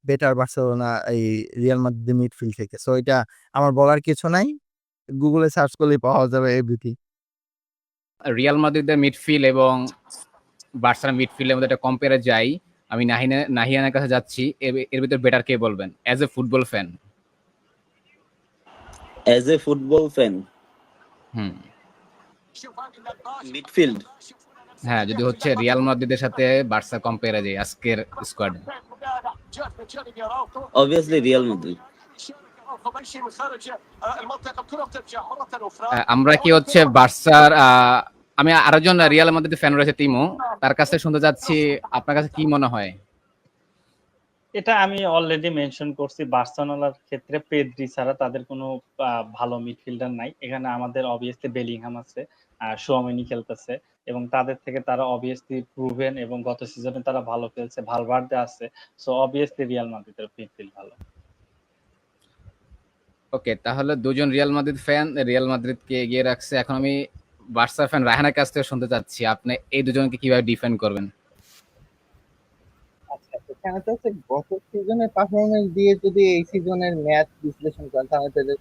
Better Barcelona এই Real মাদ্রিদের midfield থেকে। সো এটা আমার বলার কিছু নাই। গুগলে সার্চ করলেই পাওয়া যাবে এভরিথিং। রিয়াল মাদ্রিদের মিডফিল্ড এবং বার্সার মিডফিল্ডের মধ্যে একটা কম্পেয়ারে যাই। আমি নাহিয়ানের কাছে যাচ্ছি। এর ভিতর বেটার কে বলবেন as a football fan? As a football fan hmm midfield হ্যাঁ, যদি হচ্ছে রিয়াল মাদ্রিদের সাথে বার্সা কম্পেয়ারে যাই আজকের স্কোয়াড, অবভিয়াসলি রিয়াল মাদ্রিদ। আমরা কি হচ্ছে বার্সার আমি আরেকজন রিয়াল মাদ্রিদের ফ্যান রয়েছে তিমো, তার কাছে শুনতে যাচ্ছি আপনার কাছে কি মনে হয়? এটা আমি অলরেডি মেনশন করছি, বার্সেলোনার ক্ষেত্রে পেদ্রি ছাড়া তাদের কোনো ভালো মিডফিল্ডার নাই। এখানে আমাদের অবভিয়াসলি বেলিংহাম আছে, শোয়ামেনি খেলতেছে এবং তাদের থেকে তারা অবভিয়াসলি প্রুভেন এবং গত সিজনে তারা ভালো খেলছে, ভালভার্দে আছে। সো অবভিয়াসলি রিয়াল মাদ্রিদের মিডফিল্ড ভালো। ওকে, তাহলে দুজন রিয়াল মাদ্রিদ ফ্যান রিয়াল মাদ্রিদকে এগিয়ে রাখছে। এখন আমি বার্সা ফ্যান রায়হানের কাছ থেকে শুনতে চাচ্ছি আপনি এই দুজনকে কিভাবে ডিফেন্ড করবেন? আচ্ছা, এখানে তো হচ্ছে গত সিজনের পারফরমেন্স দিয়ে যদি এই সিজনের ম্যাচ বিশ্লেষণ করেন তাহলে তো এটা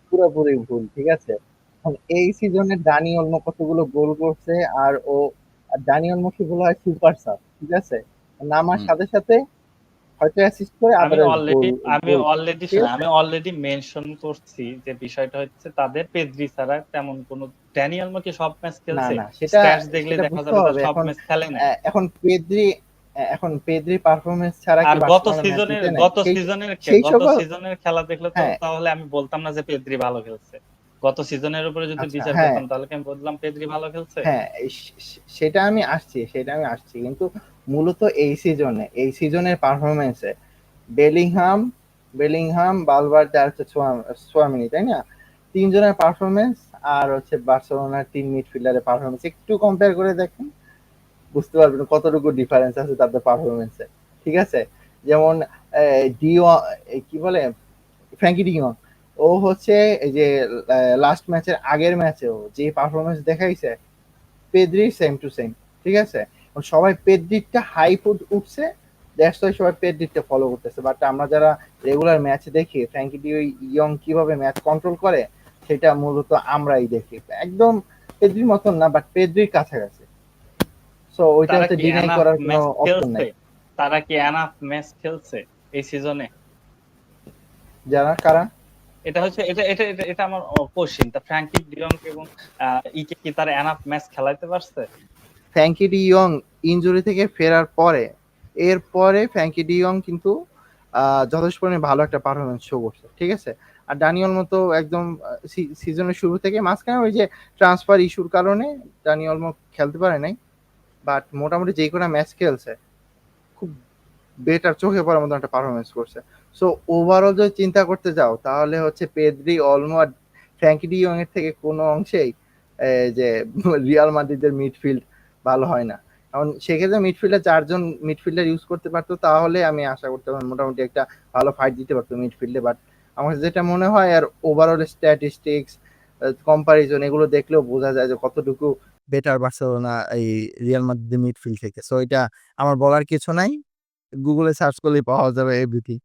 পুরোপুরি ভুল, ঠিক আছে? এখন এই সিজনে দানি অলমো কতগুলো গোল করছে, আর দানি অলমো সেগুলো হয় সুপার সাব, ঠিক আছে? নামার সাথে সাথে হয়তো অ্যাসিস্ট করে আমি আদার অলরেডি মেনশন করছি যে বিষয়টা হচ্ছে তাদের পেদ্রি ছাড়া তেমন কোনো, ড্যানি অলমো কি সব ম্যাচ না খেলছে? না সেটা স্ট্যাটস দেখলে সেটা দেখা বুঝতে যাবে হবে। তার সব এখন ম্যাচ খেলে না। এখন পেদ্রি পারফরমেন্স ছাড়া কি আর বার্সেলোনা ম্যাচ জিতে নেয়? সেই সকল সিজনের খেলা দেখলে তো হ্যাঁ তাহলে আমি বলতাম না যে পেদ্রি ভালো খেলছে। গত সিজনের উপরে যদি আচ্ছা বিচার হ্যাঁ করতাম তাহলে কি আমি বললাম পেদ্রি ভালো খেলছে? হ্যাঁ সেটা আমি আসছি কিন্তু মূলত এই সিজনের পারফরমেন্সে বেলিংহাম বেলিংহাম বালভার্দে আর হচ্ছে সোয়ামিনি, তাই না? তিনজনের পারফরমেন্স আর হচ্ছে বার্সেলোনার তিন মিডফিল্ডারের পারফরমেন্স একটু কম্পেয়ার করে দেখেন, বুঝতে পারবেন কতটুকু ডিফারেন্স আছে তাদের পারফরমেন্সে, ঠিক আছে? যেমন ডিও কি বলে ফ্র্যাঙ্কি ডিয়ং, ও হচ্ছে এই যে লাস্ট ম্যাচের আগের ম্যাচেও যে পারফরমেন্স দেখাইছে পেদ্রি সেম টু সেম, ঠিক আছে? সবাই পেদ্রিটা হাইপ উঠছে, দ্যাটস ওয়াই সবাই পেদ্রিটা ফলো করতেছে। বাট আমরা যারা রেগুলার ম্যাচ দেখি ফ্র্যাঙ্কি ডি ইয়ং কিভাবে ম্যাচ কন্ট্রোল করে সেটা মূলত আমরাই দেখি। একদম পেদ্রির মতন না, বাট পেদ্রির কাছাকাছি। সো ওইটা তারা হচ্ছে কি ডিনাই এনাফ করার কোনো ম্যাচ অপশন খেলছে? নাই। তারা কি এনাফ ম্যাচ খেলছে এই সিজনে? যারা কারা এটা হচ্ছে এটা এটা এটা এটা আমার কোশ্চেন। তা ফ্র্যাঙ্কি ডিয়ং এবং ইকে কি তারা এনাফ ম্যাচ খেলাইতে পারছে? ফ্র্যাঙ্কি ডি ইয়ং ইনজুরি থেকে ফেরার এরপরে ফ্র্যাঙ্কি ডি ইয়ং কিন্তু যথেষ্ট পরিমাণে ভালো একটা পারফরমেন্স শো করছে, ঠিক আছে? আর ডানিয়াল মতো একদম সিজনের শুরু থেকে মাঝখানে ওই যে ট্রান্সফার ইস্যুর কারণে ডানিয়াল খেলতে পারে নাই, বাট মোটামুটি যে কোনো ম্যাচ খেলছে খুব বেটার চোখে পড়ার মতো একটা পারফরমেন্স করছে। সো ওভারঅল যদি চিন্তা করতে যাও তাহলে হচ্ছে পেদ্রি অলমো আর ফ্র্যাঙ্কি ডি ইয়ং এর থেকে কোনো অংশেই যে রিয়াল মাদ্রিদের মিডফিল্ড ভালো হয় না। এখন সেক্ষেত্রে মিডফিল্ডে চারজন মিডফিল্ডার ইউজ করতে পারতো, তাহলে আমি আশা করতে পারি মোটামুটি একটা ভালো ফাইট দিতে পারতো মিডফিল্ডে। বাট আমার যেটা মনে হয় আর ওভারঅল স্ট্যাটিস্টিক্স কম্পারিজন এগুলো দেখলেও বোঝা যায় যে কতটুকু বেটার বার্সেলোনা এই রিয়াল মাদ্রিদের মিডফিল্ড থেকে। সো এটা আমার বলার কিছু নাই, গুগলে সার্চ করলেই পাওয়া যাবে এভরিথিং।